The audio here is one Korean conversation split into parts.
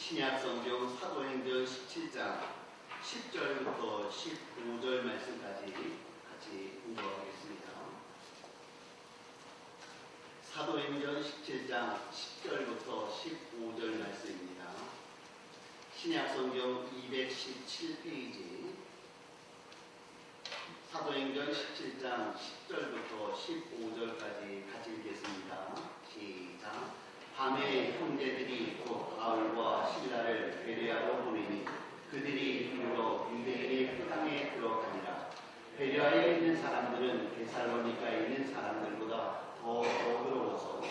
신약성경 사도행전 17장 10절부터 15절 말씀까지 같이 공부하겠습니다. 사도행전 17장 10절부터 15절 말씀입니다. 신약성경 217페이지 사도행전 17장 10절부터 15절까지 같이 읽겠습니다. 시작. 밤에 형제들이 곧 바울과 실라를 베레아로 보내니 그들이 일러 유대인의 땅에 들어가니라. 베레아에 있는 사람들은 데살로니가에 있는 사람들보다 더 어그러워서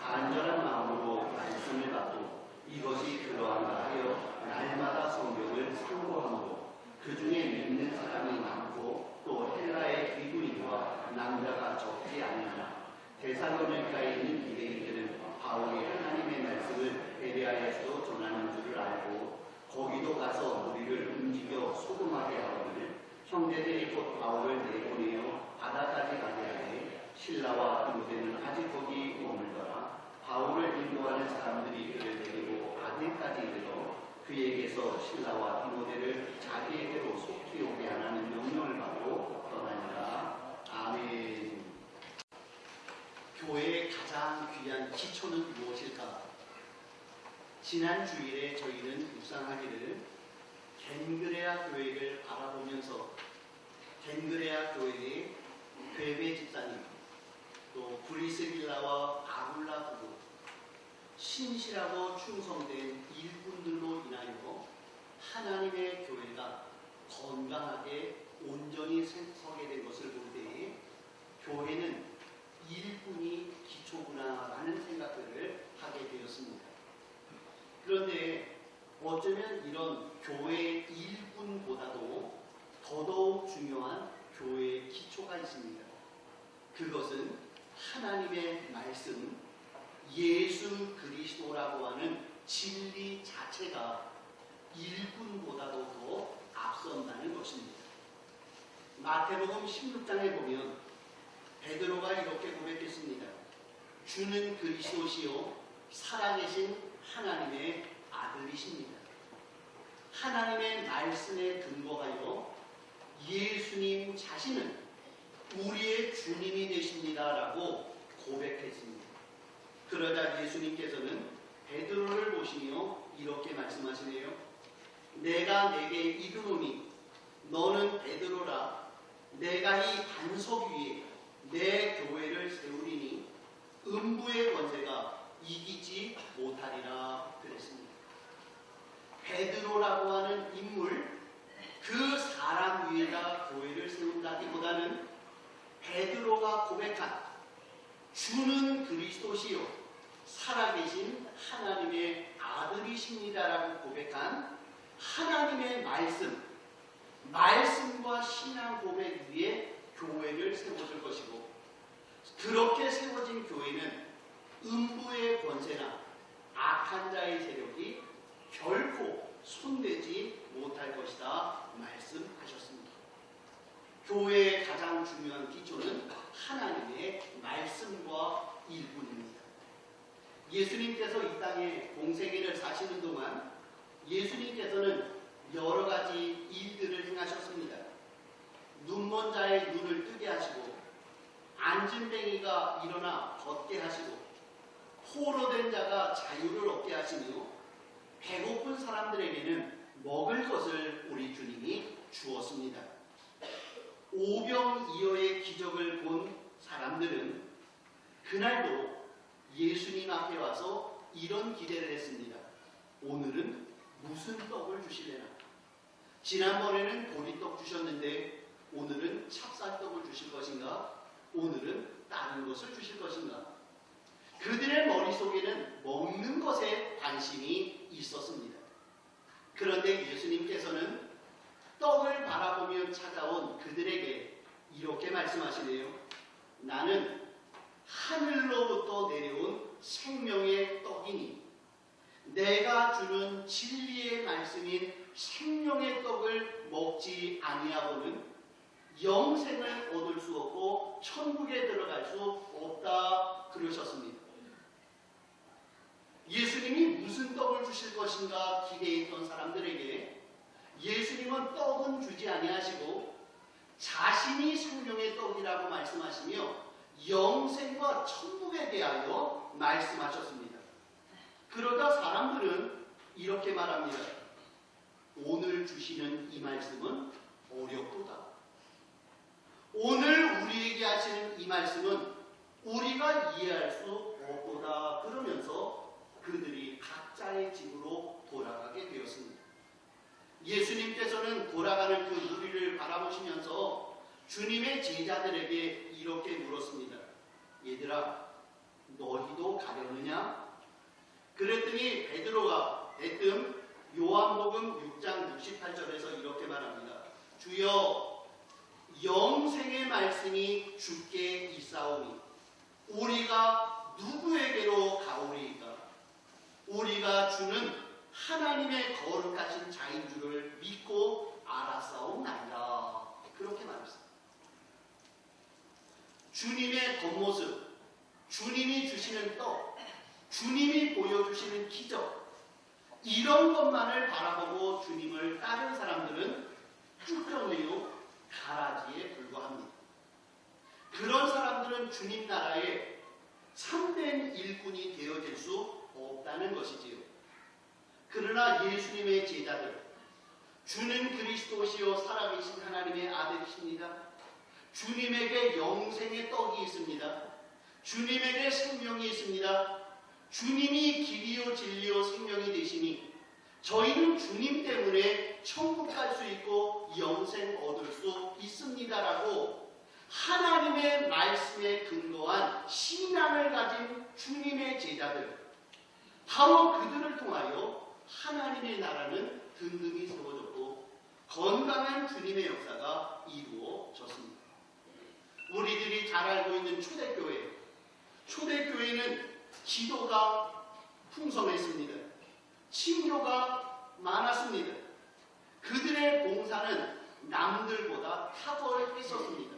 간절한 마음으로 말씀을 받고 이것이 그러한가 하여 날마다 성경을 상고함으로 그 중에 믿는 사람이 많고 또 헬라의 귀부인과 남자가 적지 않으나 데살로니가에 있는 유대인들은 바울이 하나님의 말씀을 베레아에서도 전하는 줄을 알고 거기도 가서 우리를 움직여 소금하게 하거늘 형제들이 곧 바울을 내보내어 바다까지 가게 하되 실라와 디모데는 아직 거기 머물더라. 바울을 인도하는 사람들이 그를 데리고 아덴까지 이르러 그에게서 실라와 디모데를 자기에게로 속히 오게 하라는 명령을 받고 떠나니라. 아멘. 교회의 가장 귀한 기초는 무엇일까? 지난 주일에 저희는 묵상하기를 겐그레아 교회를 바라보면서 겐그레아 교회의 베베 집사님, 또 브리스길라와 아굴라 부부, 신실하고 충성된 일꾼들로 인하여 하나님의 교회가 건강하게 온전히 서게 된 것을 볼 때에 교회는 일꾼이 기초구나라는 생각들을 하게 되었습니다. 그런데 어쩌면 이런 교회의 일꾼보다도 더더욱 중요한 교회의 기초가 있습니다. 그것은 하나님의 말씀, 예수 그리스도라고 하는 진리 자체가 일꾼보다도 더 앞선다는 것입니다. 마태복음 16장에 보면 베드로가 이렇게 고백했습니다. 주는 그리스도시요 살아계신 하나님의 아들이십니다. 하나님의 말씀에 근거하여 예수님 자신은 우리의 주님이 되십니다라고 고백했습니다. 그러자 예수님께서는 베드로를 보시며 이렇게 말씀하시네요. 내가 내게 이르노니 너는 베드로라. 내가 이 반석 위에 내 교회를 세우리니 음부의 권세가 이기지 못하리라 그랬습니다. 베드로라고 하는 인물, 그 사람 위에다 교회를 세운다기보다는 베드로가 고백한 주는 그리스도시요 살아계신 하나님의 아들이십니다라고 고백한 하나님의 말씀과 신앙 고백 위에 교회를 세워줄 것이고, 그렇게 세워진 교회는 음부의 권세나 악한 자의 세력이 결코 손대지 못할 것이다 말씀하셨습니다. 교회의 가장 중요한 기초는 하나님의 말씀과 일꾼입니다. 예수님께서 이 땅에 공생애를 사시는 동안 예수님께서는 여러 가지 일들을 행하셨습니다. 눈먼 자의 눈을 뜨게 하시고, 앉은 뱅이가 일어나 걷게 하시고, 포로된 자가 자유를 얻게 하시며, 배고픈 사람들에게는 먹을 것을 우리 주님이 주었습니다. 오병이어의 기적을 본 사람들은 그날도 예수님 앞에 와서 이런 기대를 했습니다. 오늘은 무슨 떡을 주시려나? 지난번에는 보리떡 주셨는데 오늘은 찹쌀떡을 주실 것인가? 오늘은 다른 것을 주실 것인가? 그들의 머릿속에는 먹는 것에 관심이 있었습니다. 그런데 예수님께서는 떡을 바라보며 찾아온 그들에게 이렇게 말씀하시네요. 나는 하늘로부터 내려온 생명의 떡이니 내가 주는 진리의 말씀인 생명의 떡을 먹지 아니하고는 영생을 얻을 수 없고 천국에 들어갈 수 없다 그러셨습니다. 예수님이 무슨 무슨 떡을 주실 것인가 기대했던 사람들에게 예수님은 떡은 주지 아니하시고 자신이 생명의 떡이라고 말씀하시며 영생과 천국에 대하여 말씀하셨습니다. 그러다 사람들은 이렇게 말합니다. 오늘 주시는 이 말씀은 어렵도다. 오늘 우리에게 하시는 이 말씀은 우리가 이해할 수 없도다. 그러면서 그들이 각자의 집으로 돌아가게 되었습니다. 예수님께서는 돌아가는 그 무리를 바라보시면서 주님의 제자들에게 이렇게 물었습니다. 얘들아, 너희도 가려느냐? 그랬더니 베드로가 대뜸 요한복음 6장 68절에서 이렇게 말합니다. 주여, 영생의 말씀이 주께 있사오니 우리가 누구에게로 가오리이까? 우리가 주는 하나님의 거룩하신 자인 줄을 믿고 알았사옵나이다. 그렇게 말했습니다. 주님의 겉모습, 주님이 주시는 떡, 주님이 보여주시는 기적, 이런 것만을 바라보고 주님을 따른 사람들은 쭈뼛이요 가라지에 불과합니다. 그런 사람들은 주님 나라에 참된 일꾼이 되어질 수 없다는 것이지요. 그러나 예수님의 제자들, 주는 그리스도시요 살아계신 하나님의 아들이십니다. 주님에게 영생의 떡이 있습니다. 주님에게 생명이 있습니다. 주님이 길이요 진리요 생명이 되시니 저희는 주님 때문에 천국 갈 수 있고 영생 얻을 수 있습니다라고 하나님의 말씀에 근거한 신앙을 가진 주님의 제자들, 바로 그들을 통하여 하나님의 나라는 든든히 세워졌고 건강한 주님의 역사가 이루어졌습니다. 우리들이 잘 알고 있는 초대교회, 초대교회는 기도가 풍성했습니다. 친교가 많았습니다. 그들의 봉사는 남들보다 탁월했었습니다.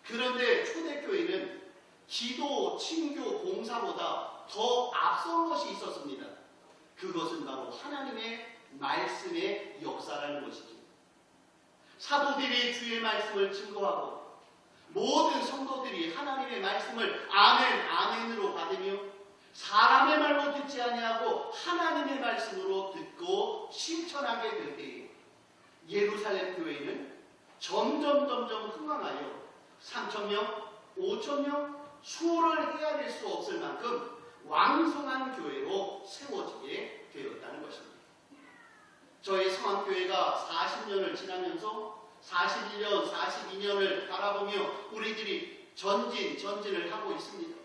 그런데 초대교회는 기도, 친교, 봉사보다 더 앞선 것이 있었습니다. 그것은 바로 하나님의 말씀의 역사라는 것이죠. 사도들이 주의 말씀을 증거하고 모든 성도들이 하나님의 말씀을 아멘, 아멘으로 받으며 사람의 말로 듣지 아니하고 하나님의 말씀으로 듣고 실천하게 될 때에 예루살렘 교회는 점점 흥황하여 3,000명, 5,000명 수를 헤아릴 수 없을 만큼 왕성한 교회로 세워지게 되었다는 것입니다. 저희 성황교회가 40년을 지나면서 41년, 42년을 바라보며 우리들이 전진을 하고 있습니다.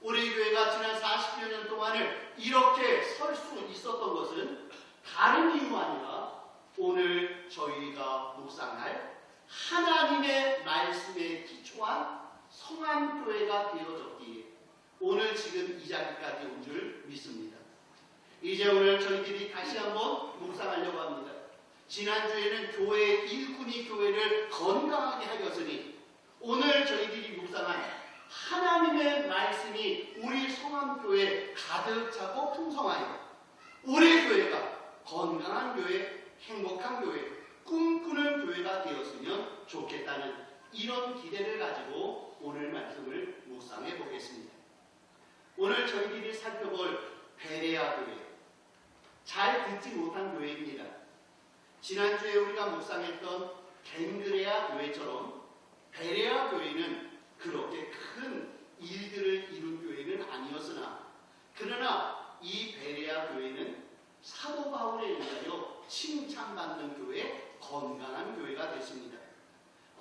우리 교회가 지난 40여 년 동안을 이렇게 설 수 있었던 것은 다른 이유가 아니라 오늘 저희가 묵상할 하나님의 말씀에 기초한 성안교회가 되어졌기에 오늘 지금 이 자리까지 온 줄 믿습니다. 이제 오늘 저희들이 다시 한번 묵상하려고 합니다. 지난주에는 교회의 일꾼이 교회를 건강하게 하였으니 오늘 저희들이 묵상한 하나님의 말씀이 우리 성안교회에 가득 차고 풍성하여 우리 교회가 건강한 교회, 행복한 교회, 꿈꾸는 교회가 되었으면 좋겠다는 이런 기대를 가지고 오늘 말씀을 묵상해 보겠습니다. 오늘 저희들이 살펴볼 베레아 교회, 잘 듣지 못한 교회입니다. 지난주에 우리가 묵상했던 갱그레아 교회처럼 베레아 교회는 그렇게 큰 일들을 이룬 교회는 아니었으나 그러나 이 베레아 교회는 사도 바울에 의하여 칭찬받는 교회, 건강한 교회가 됐습니다.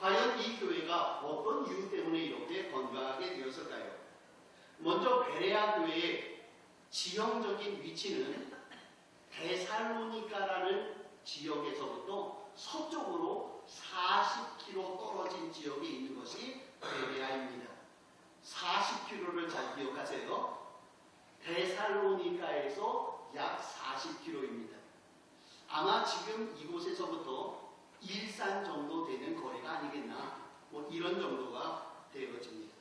과연 이 교회가 어떤 이유 때문에 이렇게 건강하게 되었을까요? 먼저 베레아 교회의 지형적인 위치는 데살로니가라는 지역에서부터 서쪽으로 40km 떨어진 지역에 있는 것이 베레아입니다. 40km를 잘 기억하세요. 데살로니가에서 약 40km입니다. 아마 지금 이곳에서부터 일산 정도 되는 거리가 아니겠나, 이런 정도가 되어집니다.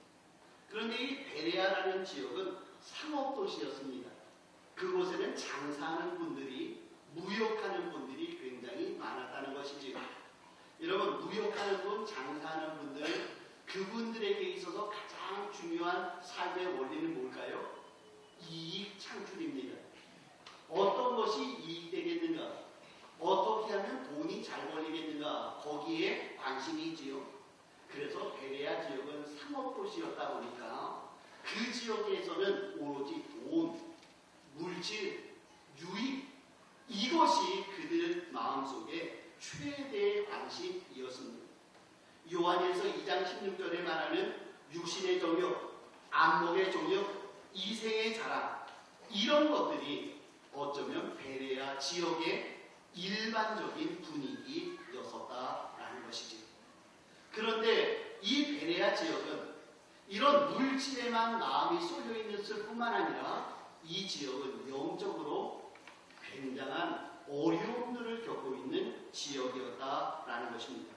그런데 이 베레아라는 지역은 상업도시였습니다. 그곳에는 도시였다 보니까 그 지역에서는 오로지 돈, 물질, 유익, 이것이 그들 마음속에 최대의 관심이었습니다. 요한일서 2장 16절에 말하는 육신의 정욕, 안목의 정욕, 이생의 자랑, 이런 것들이 어쩌면 베레아 지역의 일반적인 분위기였었다라는 것이지. 그런데 이 베레아 지역은 이런 물질에만 마음이 쏠려 있을 뿐만 아니라 이 지역은 영적으로 굉장한 어려움들을 겪고 있는 지역이었다라는 것입니다.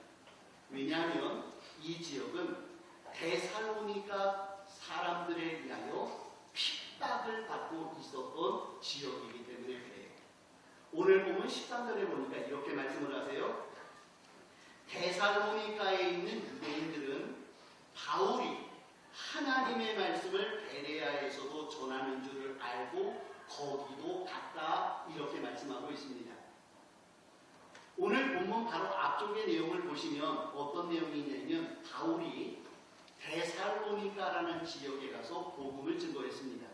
왜냐하면 이 지역은 데살로니가 사람들에 의하여 핍박을 받고 있었던 지역이기 때문에 그래요. 오늘 보면 13절에 보니까 이렇게 말씀을 하세요. 데살로니가에 있는 유대인들은 바울이 하나님의 말씀을 베레아에서도 전하는 줄을 알고 거기도 갔다, 이렇게 말씀하고 있습니다. 오늘 본문 바로 앞쪽의 내용을 보시면 어떤 내용이 있냐면 바울이 데살로니가라는 지역에 가서 복음을 증거했습니다.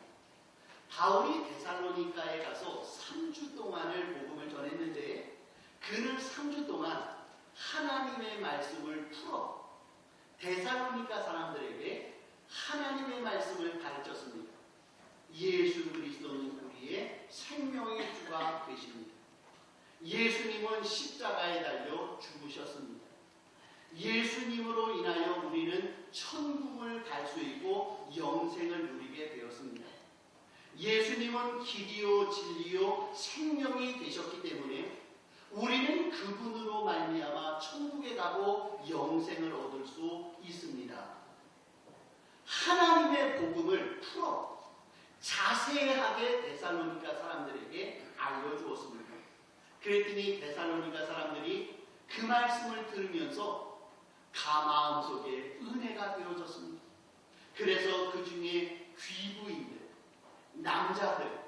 바울이 데살로니가에 가서 3주 동안을 복음을 전했는데 그는 3주 동안 하나님의 말씀을 풀어 데살로니가 사람들에게 하나님의 말씀을 가르쳤습니다. 예수 그리스도는 우리의 생명의 주가 되십니다. 예수님은 십자가에 달려 죽으셨습니다. 예수님으로 인하여 우리는 천국을 갈 수 있고 영생을 누리게 되었습니다. 예수님은 길이요 진리요 생명이 되셨기 때문에 우리는 그분으로 말미암아 천국에 가고 영생을 얻을 수 있습니다. 하나님의 복음을 풀어 자세하게 데살로니가 사람들에게 알려주었습니다. 그랬더니 데살로니가 사람들이 그 말씀을 들으면서 마음속에 은혜가 되어졌습니다. 그래서 그 중에 귀부인들, 남자들,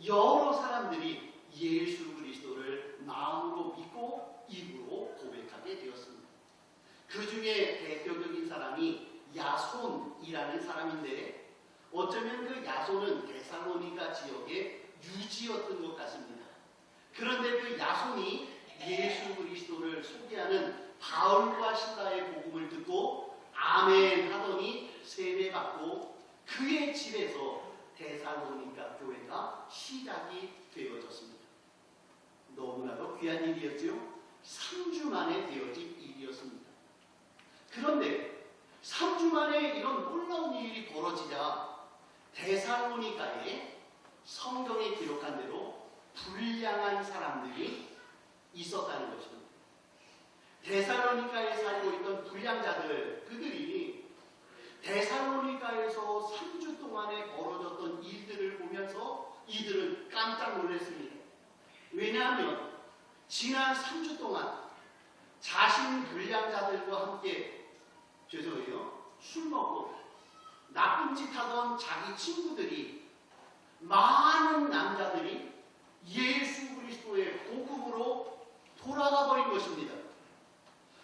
여러 사람들이 예수 그리스도를 마음으로 믿고 입으로 고백하게 되었습니다. 그 중에 대표적인 사람이 야손이라는 사람인데 어쩌면 그 야손은 데살로니가 지역의 유지였던 것 같습니다. 그런데 그 야손이 예수 그리스도를 소개하는 바울과 실라의 복음을 듣고 아멘 하더니 세례받고 그의 집에서 데살로니가 교회가 시작이 되어졌습니다. 너무나도 귀한 일이었죠. 3주 만에 되어진 일이었습니다. 그런데 3주 만에 이런 놀라운 일이 벌어지자 데살로니가에 성경에 기록한 대로 불량한 사람들이 있었다는 것입니다. 데살로니가에 살고 있던 불량자들, 그들이 데살로니가에서 3주 동안에 벌어졌던 일들을 보면서 이들은 깜짝 놀랐습니다. 왜냐하면 지난 3주 동안 자신 불량자들과 함께 술 먹고 나쁜 짓 하던 자기 친구들이, 많은 남자들이 예수 그리스도의 복음으로 돌아가 버린 것입니다.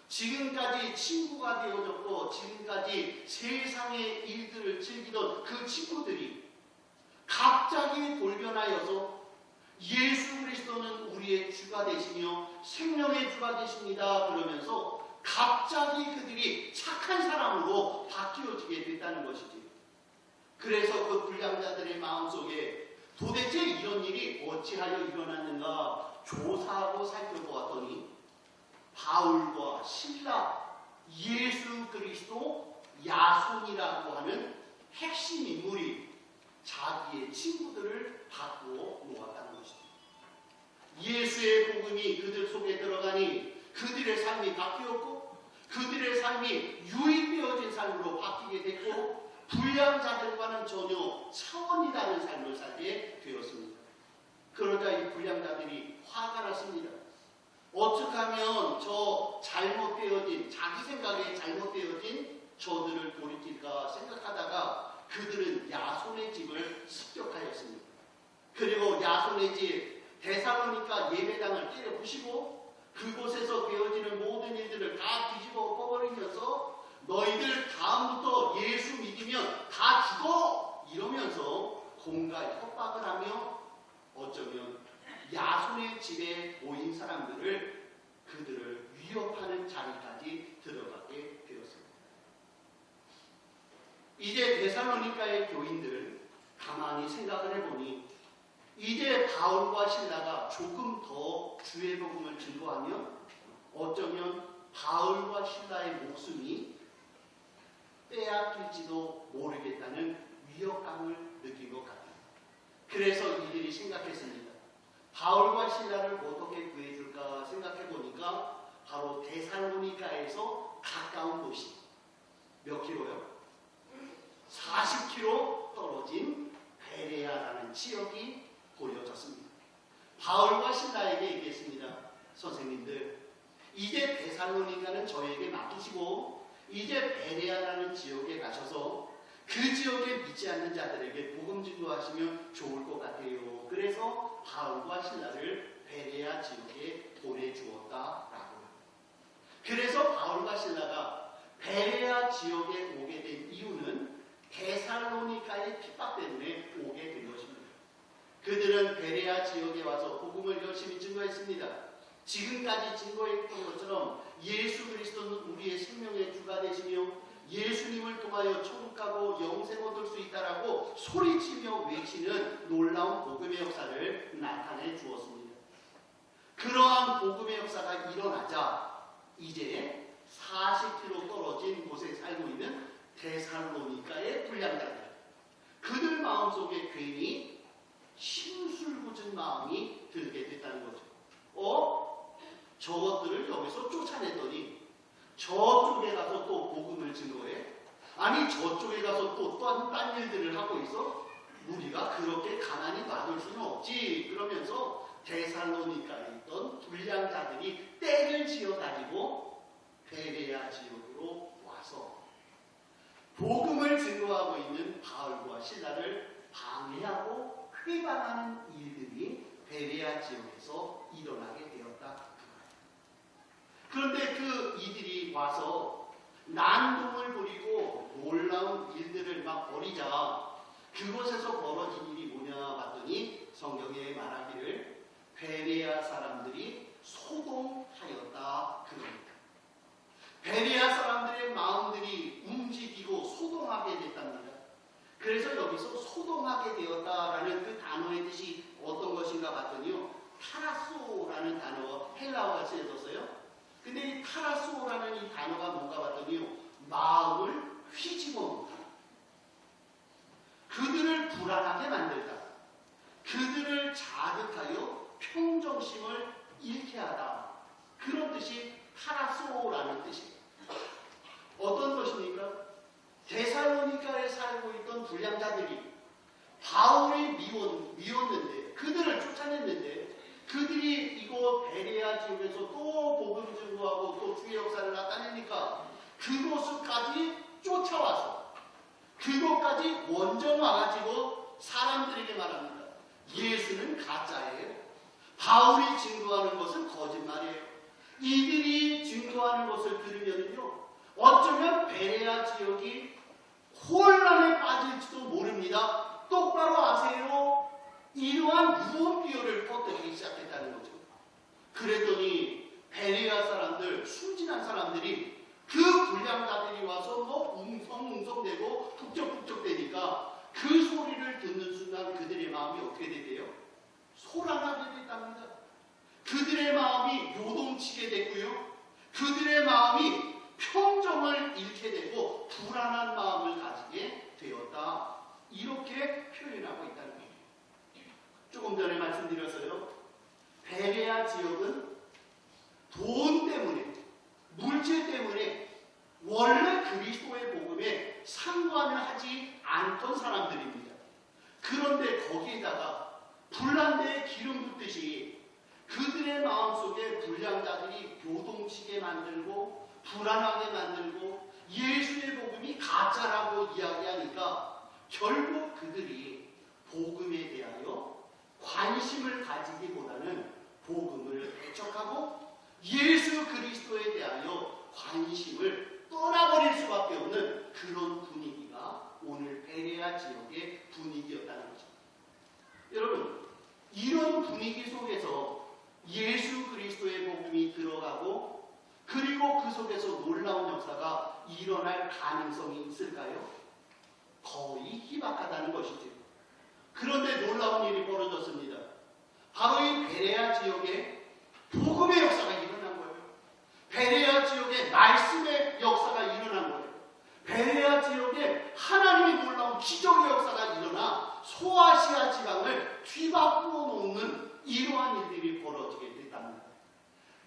지금까지 친구가 되어졌고 지금까지 세상의 일들을 즐기던 그 친구들이 갑자기 돌변하여서 예수 그리스도는 우리의 주가 되시며 생명의 주가 되십니다 그러면서 갑자기 그들이 착한 사람으로 바뀌어지게 됐다는 것이지. 그래서 그 불량자들의 마음속에 도대체 이런 일이 어찌하여 일어났는가 조사하고 살펴보았더니 바울과 실라, 예수 그리스도, 야손이라고 하는 핵심 인물이 자기의 친구들을 바꾸어 놓았다는 것입니다. 예수의 복음이 그들 속에 들어가니 그들의 삶이 바뀌었고 그들의 삶이 유익되어진 삶으로 바뀌게 됐고 불량자들과는 전혀 차원이 다른 삶을 살게 되었습니다. 그러자 이 불량자들이 화가 났습니다. 어떻게 하면 저 잘못되어진, 자기 생각에 잘못되어진 저들을 돌이킬까 생각하다가 그들은 야손의 집을 습격하였습니다. 그리고 야손의 집 데살로니가 예배당을 때려 부시고 그곳에서 되어지는 모든 일들을 다 뒤집어 엎어버리면서 너희들 다음부터 예수 믿으면 다 죽어! 이러면서 공갈 협박을 하며 어쩌면 야손의 집에 모인 사람들을 그들을 위협하는 자리까지 들어가게 되었습니다. 이제 데살로니가의 교인들 가만히 생각을 해보니 이제 바울과 실라가 조금 더 주의 복음을 증거하면 어쩌면 바울과 실라의 목숨이 빼앗길지도 모르겠다는 위협감을 느낀 것 같아요. 그래서 이들이 생각했습니다. 바울과 실라를 어떻게 구해줄까 생각해보니까 바로 데살로니가에서 가까운 도시 몇 킬로요? 40km 떨어진 베레아라는 지역이 보여졌습니다. 바울과 실라에게 얘기했습니다. 선생님들, 이제 데살로니가는 저에게 맡기시고 이제 베레아라는 지역에 가셔서 그 지역에 믿지 않는 자들에게 복음 증거하시면 좋을 것 같아요. 그래서 바울과 실라를 베레아 지역에 보내주었다라고. 그래서 바울과 실라가 베레아 지역에 오게 된 이유는 데살로니가의 핍박 때문에 오게 된 것입니다. 그들은 베레아 지역에 와서 복음을 열심히 증거했습니다. 지금까지 증거했던 것처럼 예수 그리스도는 우리의 생명의 주가 되시며 예수님을 통하여 천국 가고 영생 얻을 수 있다라고 소리치며 외치는 놀라운 복음의 역사를 나타내 주었습니다. 그러한 복음의 역사가 일어나자 이제 40km 떨어진 곳에 살고 있는 데살로니가의 불량자들, 그들 마음속에 괜히 심술궂은 마음이 들게 됐다는 거죠. 저것들을 여기서 쫓아냈더니 저쪽에 가서 또 복음을 증거해? 아니 저쪽에 가서 또 딴 일들을 하고 있어? 우리가 그렇게 가만히 놔둘 수는 없지. 그러면서 데살로니가에 있던 불량자들이 떼를 지어가지고 베레아 지역으로 와서 복음을 증거하고 있는 바울과 실라를 방해하고 회방하는 일들이 베레아 지역에서 일어나게 되었다. 그런데 그 이들이 와서 난동을 부리고 놀라운 일들을 막 벌이자 그곳에서 벌어진 일이 뭐냐 봤더니 성경에 말하기를 베레아 사람들이 소동하였다 그럽니다. 베레아 사람들의 마음들이 움직이고 소동하게 됐답니다. 그래서 여기서 소동하게 되었다라는 그 단어의 뜻이 어떤 것인가 봤더니요, 타라소라는 단어가 헬라어가 쓰여졌어요. 근데 이 타라소라는 이 단어가 뭔가 봤더니요, 마음을 휘집어 놓다, 그들을 불안하게 만들다, 그들을 자극하여 평정심을 잃게 하다, 그런 뜻이 타라소라는 뜻이에요. 어떤 것입니까? 데살로니가에 살고 있던 불량자들이 바울이 미웠는데, 그들을 쫓아냈는데, 그들이 이곳 베레아 지역에서 또 복음 증거하고 또 주의 역사를 나타내니까 그곳까지 쫓아와서 그곳까지 원정 와가지고 사람들에게 말합니다. 예수는 가짜예요. 바울이 증거하는 것은 거짓말이에요. 이들이 증거하는 것을 들으면요, 어쩌면 베레아 지역이 혼란에 빠질지도 모릅니다. 똑바로 아세요. 이러한 유언비어를 퍼뜨리기 시작했다는 거죠. 그랬더니 베레아 사람들, 순진한 사람들이 그 불량자들이 와서 뭐 웅성웅성대고 북적북적대니까 그 소리를 듣는 순간 그들의 마음이 어떻게 되대요? 소란하게 됐답니다. 그들의 마음이 요동치게 됐고요, 그들의 마음이 평정을 잃게 되고 불안한 마음을 가지게 되었다, 이렇게 표현하고 있다는 거예요. 조금 전에 말씀드렸어요. 베레아 지역은 돈 때문에, 물질 때문에 원래 그리스도의 복음에 상관을 하지 않던 사람들입니다. 그런데 거기에다가 불난대에 기름 붓듯이 그들의 마음속에 불량자들이 요동치게 만들고 불안하게 만들고 예수의 복음이 가짜라고 이야기하니까 결국 그들이 복음에 대하여 관심을 가지기보다는 복음을 배척하고 예수 그리스도에 대하여 관심을 떠나버릴 수밖에 분위기 속에서 예수 그리스도의 복음이 들어가고 그리고 그 속에서 놀라운 역사가 일어날 가능성이 있을까요? 거의 희박하다는 것이죠. 그런데 놀라운 일이 벌어졌습니다. 바로 이 베레아 지역에 복음의 역사가 일어난 거예요. 베레아 지역에 말씀의 역사가 일어난 거예요. 베레아 지역에 하나님의 놀라운 기적의 역사가 일어나 소아시아 지방을 뒤바꾸어 놓는 이러한 일들이 벌어지게 됐답니다.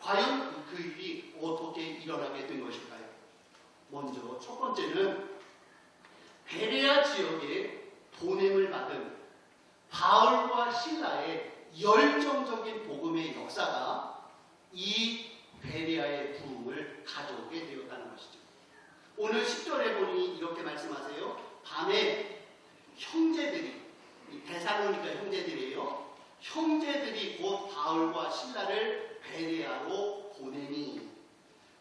과연 그 일이 어떻게 일어나게 된 것일까요? 먼저 첫 번째는 베레아 지역에 보냄을 받은 바울과 실라의 열정적인 복음의 역사가 이 베레아의 부흥을 가져오게 되었다는 것이죠. 오늘 10절에 보니 이렇게 말씀하세요. 밤에 형제들이, 데살로니가 형제들이에요. 형제들이 곧 바울과 실라를 베레아로 보내니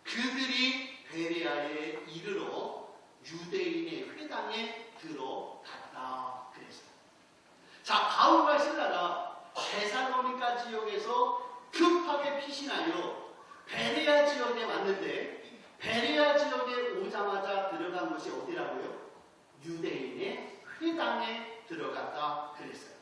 그들이 베레아에 이르러 유대인의 회당에 들어갔다 그랬어요. 자, 바울과 실라가 데살로니가 지역에서 급하게 피신하여 베레아 지역에 왔는데 베레아 지역에 오자마자 들어간 것이 어디라고요? 유대인의 회당에 들어갔다 그랬어요.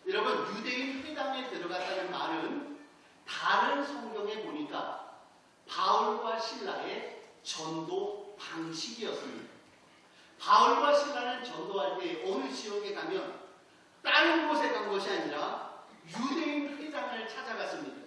여러분, 유대인 회당에 들어갔다는 말은 다른 성경에 보니까 바울과 신라의 전도 방식이었습니다. 바울과 신라는 전도할 때 어느 지역에 가면 다른 곳에 간 것이 아니라 유대인 회당을 찾아갔습니다.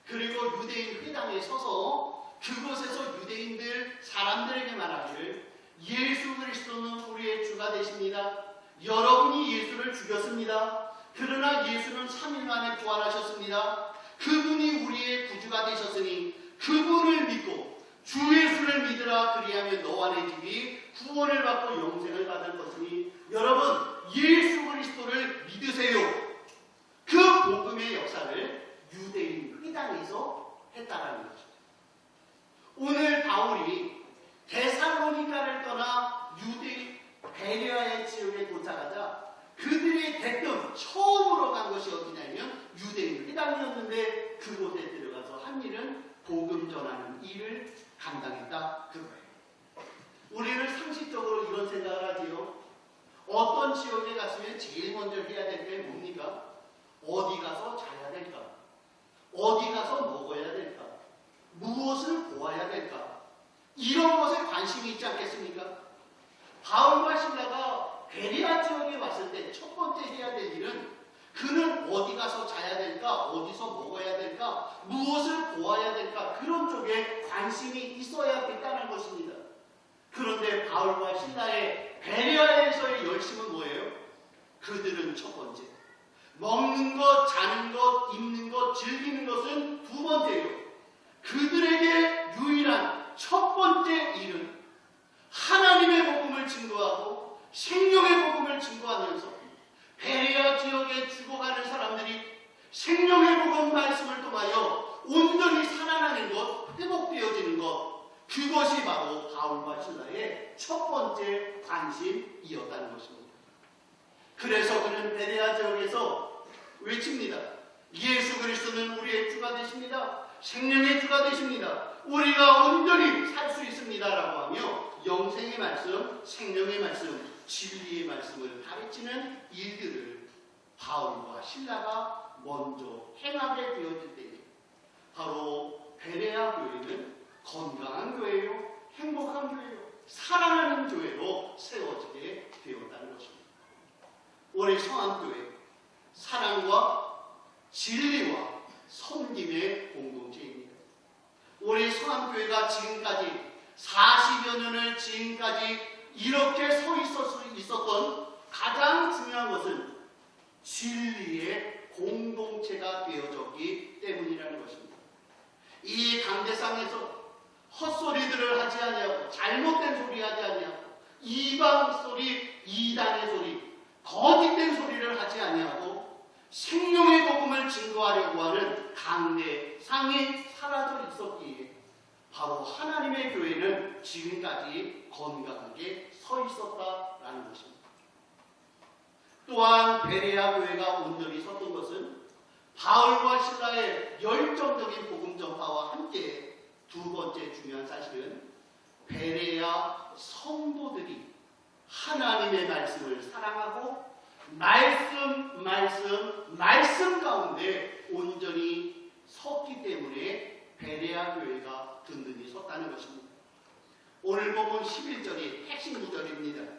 그리고 유대인 회당에 서서 그곳에서 유대인들 사람들에게 말하기를 예수 그리스도는 우리의 주가 되십니다. 여러분이 예수를 죽였습니다. 그러나 예수는 3일 만에 부활하셨습니다. 그분이 우리의 구주가 되셨으니 그분을 믿고 주 예수를 믿으라. 그리하면 너와 내 집이 구원을 받고 영생을 받을 것이니 여러분 예수 그리스도를 믿으세요. 그 복음의 역사를 유대인 회당에서 했다라는 거죠. 오늘 바울이 데살로니가를 떠나 유대인 베레아의 지역에 도착하자 그들이 대뜸 처음으로 간 것이 어디냐면 유대인 회당이었는데 그곳에 들어가서 한 일은 복음 전하는 일을 감당했다 그거예요. 우리는 상식적으로 이런 생각을 하지요. 어떤 지역에 갔으면 제일 먼저 해야 될 게 뭡니까? 어디 가서 자야 될까? 어디 가서 먹어야 될까? 무엇을 보아야 될까? 이런 것에 관심이 있지 않겠습니까? 바울과 실라가 베레아 지역에 왔을 때 첫 번째 해야 될 일은 그는 어디 가서 자야 될까? 어디서 먹어야 될까? 무엇을 보아야 될까? 그런 쪽에 관심이 있어야겠다는 것입니다. 그런데 바울과 실라의 베레아에서의 열심은 뭐예요? 그들은 첫 번째. 먹는 것, 자는 것, 입는 것, 즐기는 것은 두 번째예요. 그들에게 유일한 첫 번째 일은 하나님의 복음을 증거하고 생명의 복음을 증거하면서 베레아 지역에 죽어가는 사람들이 생명의 복음 말씀을 통하여 온전히 살아나는 것, 회복되어지는 것, 그것이 바로 바울과 실라의 첫 번째 관심이었다는 것입니다. 그래서 그는 베레아 지역에서 외칩니다. 예수 그리스도는 우리의 주가 되십니다. 생명의 주가 되십니다. 우리가 온전히 살 수 있습니다. 라고 하며 영생의 말씀, 생명의 말씀, 진리의 말씀을 가르치는 일들을 바울과 실라가 먼저 행하게 되었을 때 바로 베레아 교회는 건강한 교회요, 행복한 교회요, 사랑하는 교회로 세워지게 되었다는 것입니다. 우리 성암교회 사랑과 진리와 섬김의 공동체입니다. 우리 성암교회가 지금까지 40여 년을 지금까지 이렇게 서 있었던 가장 중요한 것은 진리의 공동체가 되어졌기 때문이라는 것입니다. 이 강대상에서 헛소리들을 하지 아니하고 잘못된 소리 하지 아니하고 이방 소리, 이단의 소리, 거짓된 소리를 하지 아니하고 생명의 복음을 증거하려고 하는 강대상이 사라져 있었기에 바로 하나님의 교회는 지금까지 건강하게 서 있었다라는 것입니다. 또한 베레아 교회가 온전히 섰던 것은 바울과 실라의 열정적인 복음 전파와 함께 두 번째 중요한 사실은 베레아 성도들이 하나님의 말씀을 사랑하고 말씀 가운데 온전히 섰기 때문에 베레아 교회가 든든히 섰다는 것입니다. 오늘 본문 11절이 핵심 구절입니다.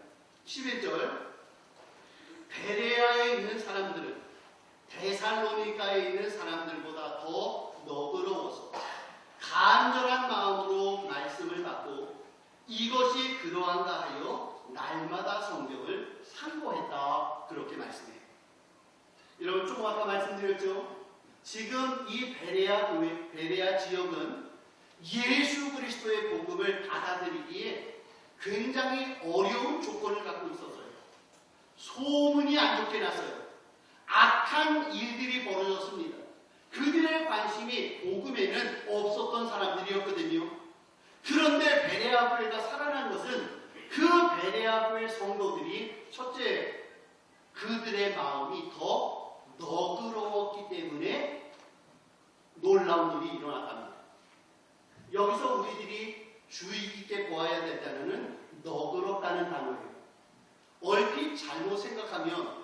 11절, 베레아에 있는 사람들은 데살로니가에 있는 사람들보다 더 너그러워서 간절한 마음으로 말씀을 받고 이것이 그러한가 하여 날마다 성경을 상고했다. 그렇게 말씀해요. 여러분, 조금 아까 말씀드렸죠? 지금 이 베레아 교회, 베레아 지역은 예수 그리스도의 복음을 받아들이기에 굉장히 어려운 조건을 갖고 있었어요. 소문이 안 좋게 났어요. 악한 일들이 벌어졌습니다. 그들의 관심이 복음에는 없었던 사람들이었거든요. 그런데 베레아 교회가 살아난 것은 그 베레아 교회 성도들이 첫째, 그들의 마음이 더 너그러웠기 때문에 놀라운 일이 일어났답니다. 여기서 우리들이 주의 깊게 보아야 된다는 너그럽다는 단어예요. 얼핏 잘못 생각하면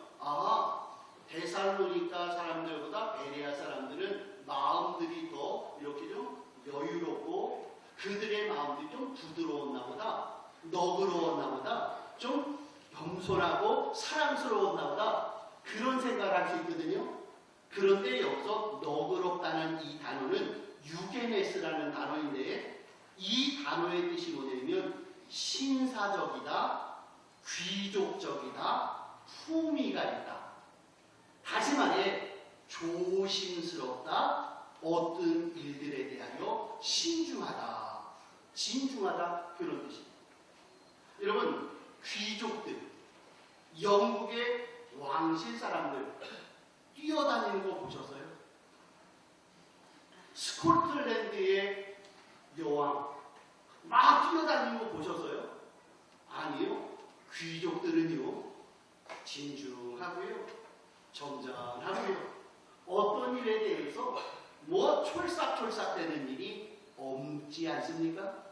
데살로니가 사람들보다 베레아 사람들은 마음들이 더 이렇게 좀 여유롭고 그들의 마음들이 좀 부드러웠나 보다, 너그러웠나 보다, 좀 겸손하고 사랑스러웠나 보다, 그런 생각을 할 수 있거든요. 그런데 여기서 너그럽다는 이 단어는 유게네스라는 단어인데, 이 단어의 뜻이 뭐냐면 신사적이다, 귀족적이다, 품위가 있다. 다시 말해 조심스럽다, 어떤 일들에 대하여 신중하다, 진중하다, 그런 뜻입니다. 여러분, 귀족들, 영국의 왕실 사람들 뛰어다니는 거 보셨어요? 스코틀랜드의 여왕 막 뛰어다니는 거 보셨어요? 아니요. 귀족들은요, 진중하고요, 점잖하고요, 어떤 일에 대해서 촐싹촐싹 되는 일이 없지 않습니까?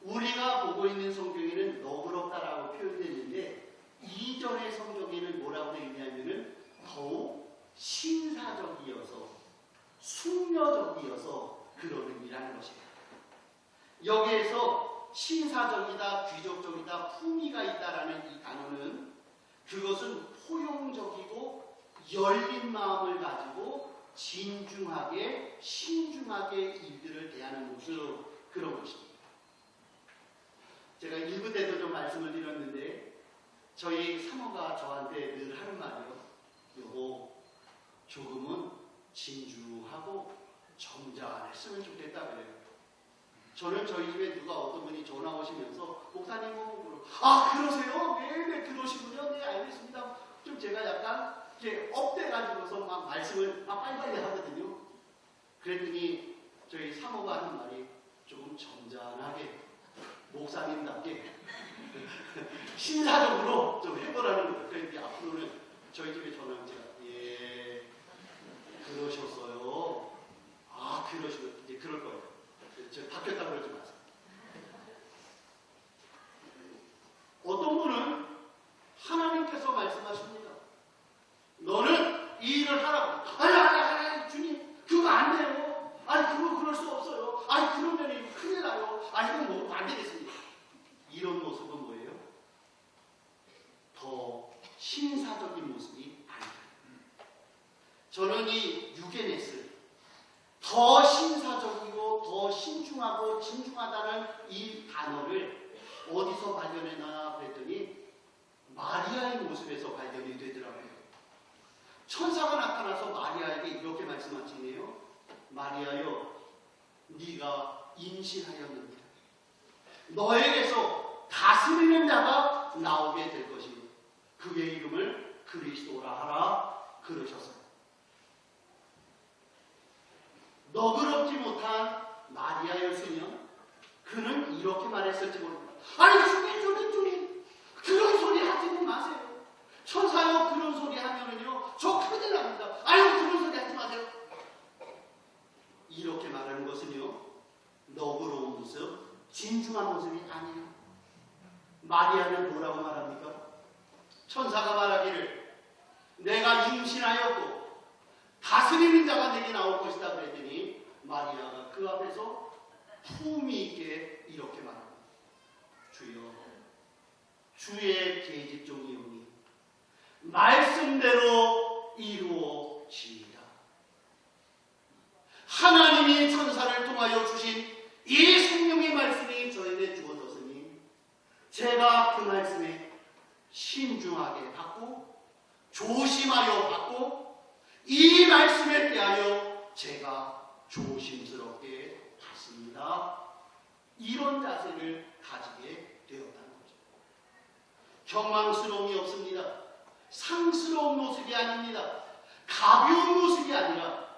우리가 보고 있는 성경에는 너그럽다라고 표현됐는데, 이전의 성경에는 뭐라고 되어 있냐면은 더욱 신사적이어서 숙녀적이어서 그러는 일이라는 것입니다. 여기에서 신사적이다, 귀족적이다, 품위가 있다라는 이 단어는 그것은 포용적이고 열린 마음을 가지고 진중하게 신중하게 일들을 대하는 모습, 그런 것입니다. 제가 1부 때도 좀 말씀을 드렸는데 저희 사모가 저한테 늘 하는 말이요, 여보 조금은 진중하고 점잖했으면 좋겠다 그래요. 저는 저희 집에 누가 어떤 분이 전화 오시면서 목사님 그러세요? 네 그러시군요. 네 알겠습니다. 좀 제가 약간 이렇게 업돼가지고서 막 말씀을 막 빨리빨리 하거든요. 그랬더니 저희 사모가 하는 말이 조금 점잖하게 목사님답게 신사적으로 좀 해보라는 거예요. 그러니까 앞으로는 저희 집에 전화하면 제가 그러셨어요. 그러시고 이제 그럴 거예요. 제가 바뀌었다고 그러지 마세요. 어떤 분은 하나님께서 말씀하십니다. 너는 이 일을 하라고. 아니 주님 그거 안 돼요. 그럴 수 없어요. 그러면 이거 큰일 나요. 이건 뭐 안 되겠습니다. 이런 모습은 뭐예요? 더 신사적인 모습이 아니다. 저는 이 유게네스, 더 신사적이고 더 신중하고 진중하다는 이 단어를 어디서 발견했나 그랬더니 마리아의 모습에서 발견이 되더라고요. 천사가 나타나서 마리아에게 이렇게 말씀하시네요. 마리아여, 네가 임신하였느니라. 너에게서 다스리는 자가 나오게 될 것이니 그의 이름을 그리스도라 하라 그러셨어요. 너그럽지 못한 마리아였으면 그는 이렇게 말했을지 모릅니다. 주님 그런 소리 하지는 마세요. 천사요, 그런 소리 하면은요 저 큰일 납니다. 그런 소리 하지 마세요. 품위 있게 이렇게 말합니다. 주여, 주의 계집종이오니 말씀대로 이루어지이다. 하나님이 천사를 통하여 주신 이 생명의 말씀이 저에게 주어졌으니 제가 그 말씀에 신중하게 받고 조심하여 받고 이 말씀에 대하여 제가 조심스럽게 받습니다. 이런 자세를 가지게 되었다는 거죠. 경망스러움이 없습니다. 상스러운 모습이 아닙니다. 가벼운 모습이 아니라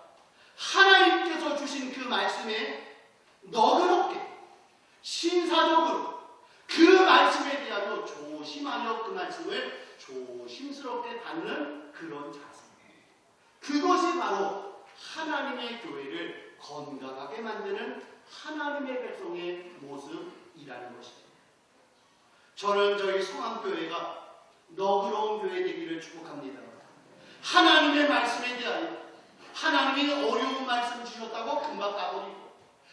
하나님께서 주신 그 말씀에 너그럽게 신사적으로 그 말씀에 대하여 조심하여 그 말씀을 조심스럽게 받는 그런 자세. 그것이 바로 하나님의 교회를 건강하게 만드는 하나님의 백성의 모습이라는 것입니다. 저는 저희 성암교회가 너그러운 교회 되기를 축복합니다. 하나님의 말씀에 대하여 하나님이 어려운 말씀 주셨다고 금방 까버리고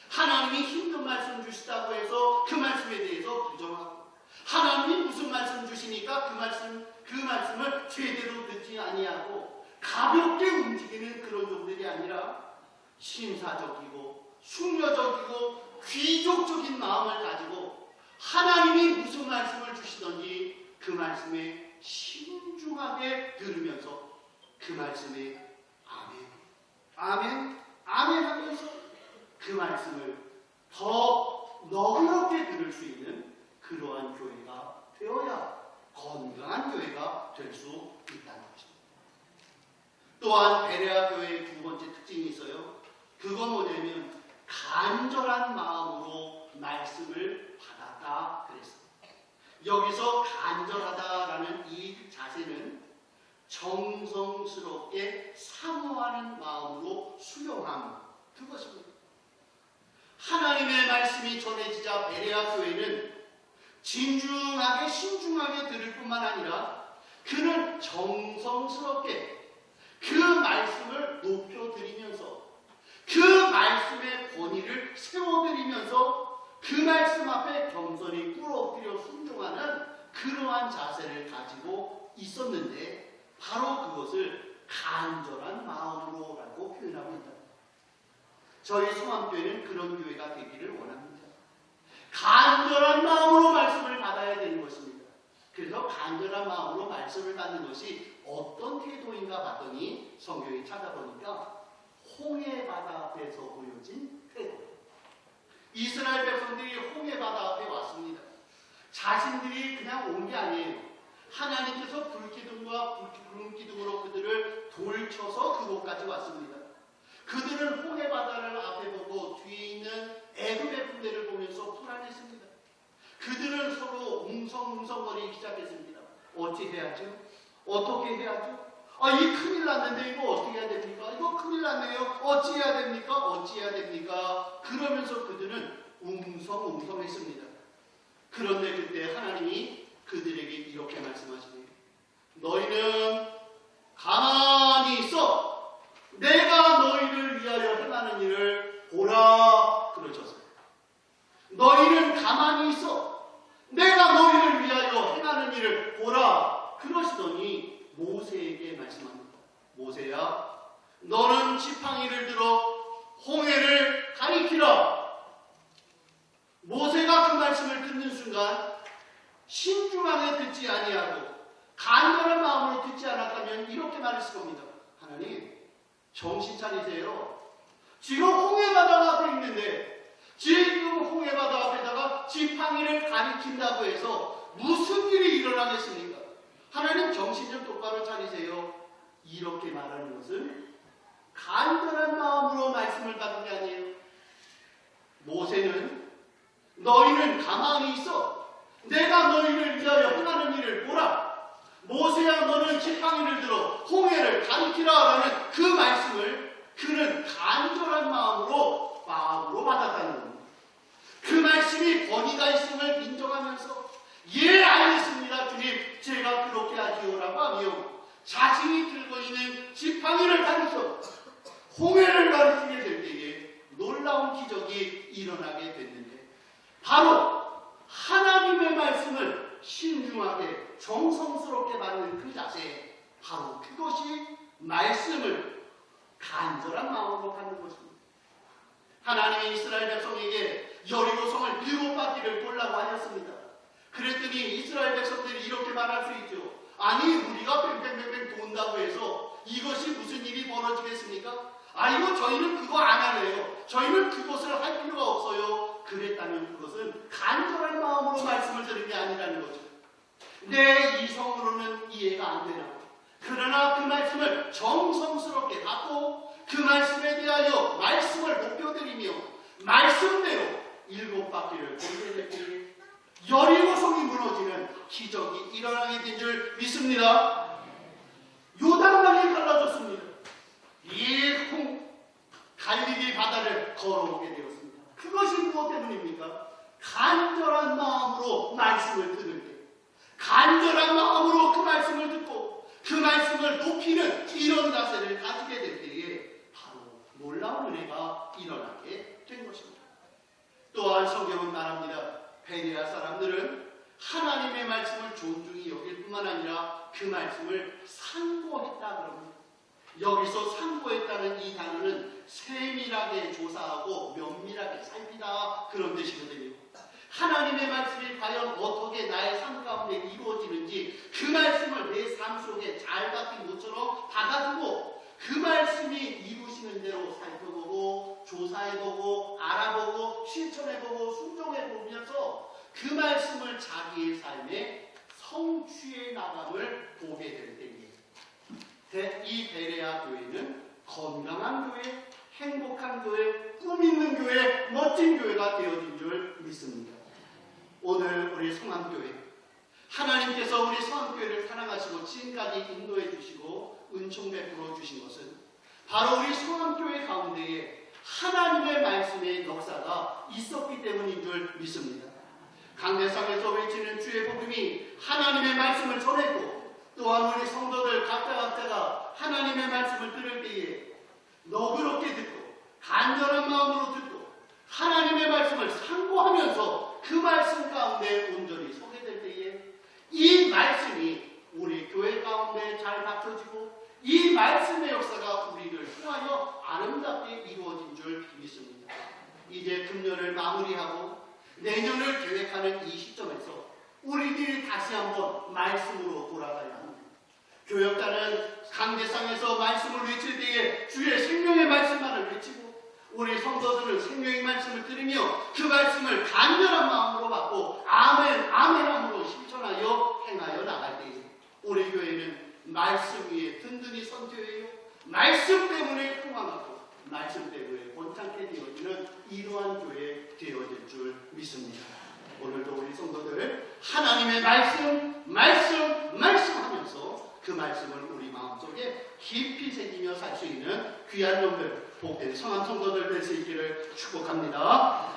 하나님이 힘든 말씀 주시다고 해서 그 말씀에 대해서 부정하고 하나님이 무슨 말씀 주시니까 그 말씀을 제대로 듣지 아니하고 가볍게 움직이는 그런 종들이 아니라 신사적이고 숙려적이고 귀족적인 마음을 가지고 하나님이 무슨 말씀을 주시던지 그 말씀에 신중하게 들으면서 그 말씀에 아멘 하면서 그 말씀을 더 너그럽게 들을 수 있는 그러한 교회가 되어야 건강한 교회가 될 수 있다는 것입니다. 또한 베레아 교회의 두 번째 특징이 있어요. 그건 뭐냐면 간절한 마음으로 말씀을 받았다 그랬습니다. 여기서 간절하다라는 이 자세는 정성스럽게 사모하는 마음으로 수용함, 그것입니다. 하나님의 말씀이 전해지자 베레아 교회는 진중하게 신중하게 들을 뿐만 아니라 그는 정성스럽게 그 말씀을 높여드리면서 그 말씀의 권위를 세워드리면서 그 말씀 앞에 겸손히 꿇어엎드려 순종하는 그러한 자세를 가지고 있었는데 바로 그것을 간절한 마음으로라고 표현하고 있다. 저희 성암교회는 그런 교회가 되기를 원합니다. 간절한 마음으로 말씀을 받아야 되는 것입니다. 그래서 간절한 마음으로 말씀을 받는 것이 어떤 태도인가 봤더니 성경에 찾아보니까 홍해바다 앞에서 보여진 태도. 이스라엘 백성들이 홍해바다 앞에 왔습니다. 자신들이 그냥 온 게 아니에요. 하나님께서 불기둥과 구름기둥으로 그들을 돌쳐서 그곳까지 왔습니다. 그들은 홍해바다를 앞에 보고 뒤에 있는 애굽의 군대를 보면서 불안했습니다. 그들은 서로 웅성웅성거리기 시작했습니다. 어찌 해야죠? 어떻게 해야죠? 이 큰일 났는데 이거 어떻게 해야 됩니까? 이거 큰일 났네요. 어찌 해야 됩니까? 어찌 해야 됩니까? 그러면서 그들은 웅성웅성했습니다. 그런데 그때 하나님이 그들에게 이렇게 말씀하시네요. 너희는 가만히 있어. 내가 너희를 위하여 행하는 일을 보라 그러셨어요. 너희는 가만히 있어. 내가 너희를 위하여 행하는 일을 보라 그러시더니 모세에게 말씀합니다. 모세야, 너는 지팡이를 들어 홍해를 가리키라. 모세가 그 말씀을 듣는 순간 신중하게 듣지 아니하고 간절한 마음으로 듣지 않았다면 이렇게 말했을 겁니다. 하나님, 정신 차리세요. 지금 홍해바다 앞에 있는데 지금 홍해바다 앞에다가 지팡이를 가리킨다고 해서 무슨 일이 일어나겠습니까? 하나님, 정신 좀 똑바로 차리세요. 이렇게 말하는 것은 간절한 마음으로 말씀을 받은 게 아니에요. 모세는 너희는 가만히 있어. 내가 너희를 위하여 행하는 일을 보라. 모세야, 너는 지팡이를 들어 홍해를 가리키라라는 그 말씀을 그는 간절한 마음으로 받았다는 겁니다. 그 말씀이 권위가 있음을 인정하면서 예, 알겠습니다 주님, 제가 그렇게 하지요라고 하며 자신이 들고 있는 지팡이를 가리켜 홍해를 가리키게 될 때에 놀라운 기적이 일어나게 된다. 바로 하나님의 말씀을 신중하게 정성스럽게 받는 그 자세, 바로 그것이 말씀을 간절한 마음으로 받는 것입니다. 하나님이 이스라엘 백성에게 여리고성을 7바퀴를 돌라고 하셨습니다. 그랬더니 이스라엘 백성들이 이렇게 말할 수 있죠. 아니, 우리가 뺑뺑뺑뺑 돈다고 해서 이것이 무슨 일이 벌어지겠습니까? 아이고, 저희는 그거 안 하네요. 저희는 그것을 할 필요가 없어요. 그랬다면 그것은 간절한 마음으로 말씀을 들은 게 아니라는 거죠. 내 이성으로는 이해가 안 되나. 그러나 그 말씀을 정성스럽게 갖고 그 말씀에 대하여 말씀을 높여드리며 말씀대로 7바퀴를 돌게 될 때에 여리고성이 무너지는 기적이 일어나게 된 줄 믿습니다. 요단강이 갈라졌습니다. 이 갈릴리 바다를 걸어오게 되었습니다. 그것이 무엇 때문입니까? 간절한 마음으로 말씀을 듣는 게, 간절한 마음으로 그 말씀을 듣고 그 말씀을 높이는 이런 자세를 가지게 될 때에 바로 놀라운 은혜가 일어나게 된 것입니다. 또한 성경은 말합니다. 베레아 사람들은 하나님의 말씀을 존중히 여길 뿐만 아니라 그 말씀을 상고했다 그럽니다. 여기서 상고했다는 이 단어는 세밀하게 조사하고 면밀하게 살피다 그런 뜻이거든요. 하나님의 말씀이 과연 어떻게 나의 삶 가운데 이루어지는지 그 말씀을 내 삶 속에 잘 박힌 것처럼 받아두고 그 말씀이 이루시는 대로 살펴보고 조사해보고 알아보고 실천해보고 순종해보면서 그 말씀을 자기의 삶에 성취해 나감을 보게 될 때에 이 베레아 교회는 건강한 교회, 행복한 교회, 꿈 있는 교회, 멋진 교회가 되어진 줄 믿습니다. 오늘 우리 성암교회, 하나님께서 우리 성암교회를 사랑하시고 지금까지 인도해 주시고 은총 베풀어 주신 것은 바로 우리 성암교회 가운데에 하나님의 말씀의 역사가 있었기 때문인 줄 믿습니다. 강대상에서 외치는 주의 복음이 하나님의 말씀을 전했고, 또한 우리 성도들 각자가 하나님의 말씀을 들을 때에 너그럽게 듣고 간절한 마음으로 듣고 하나님의 말씀을 상고하면서 그 말씀 가운데 온전히 서게 될 때에 이 말씀이 우리 교회 가운데 잘 받쳐지고 이 말씀의 역사가 우리를 통하여 아름답게 이루어진 줄 믿습니다. 이제 금년을 마무리하고 내년을 계획하는 이 시점에서 우리들이 다시 한번 말씀으로 돌아가야 합니다. 교역단은 강대상에서 말씀을 외칠 때에 주의 생명의 말씀만을 외치고 우리 성도들은 생명의 말씀을 들으며 그 말씀을 간절한 마음으로 받고 아멘, 아멘함으로 실천하여 행하여 나갈 때에 우리 교회는 말씀 위에 든든히 선 교회요, 말씀 때문에 흥왕하고 말씀 때문에 번창케 되어지는 이러한 교회 되어질 줄 믿습니다. 오늘도 우리 성도들 하나님의 말씀하면서 그 말씀을 우리 마음속에 깊이 새기며 살 수 있는 귀한 놈들, 복된 성함 성도들 될 수 있기를 축복합니다.